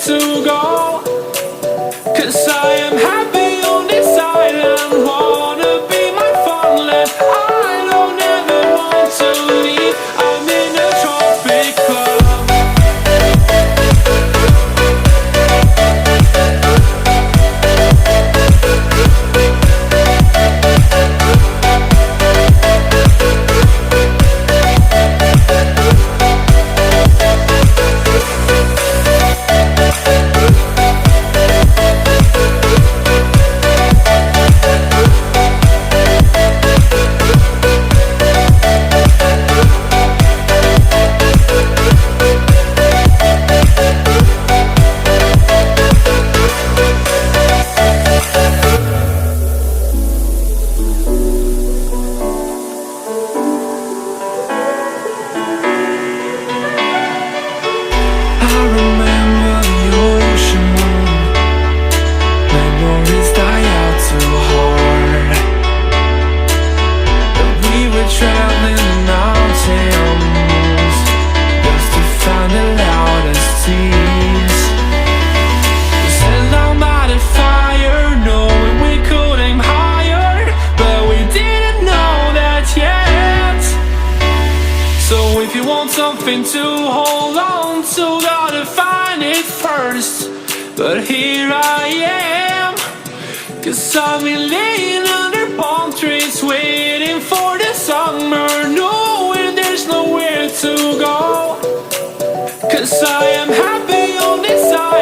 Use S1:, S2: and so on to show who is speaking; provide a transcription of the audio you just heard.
S1: to go. 'Cause I am happy on this island, wanna be my farmland. I don't ever want to leave, I'm in a tropic club. If you want something to hold on to, gotta find it first. But here I am, 'cause I've been laying under palm trees, waiting for the summer, knowing there's nowhere to go. 'Cause I am happy on this island.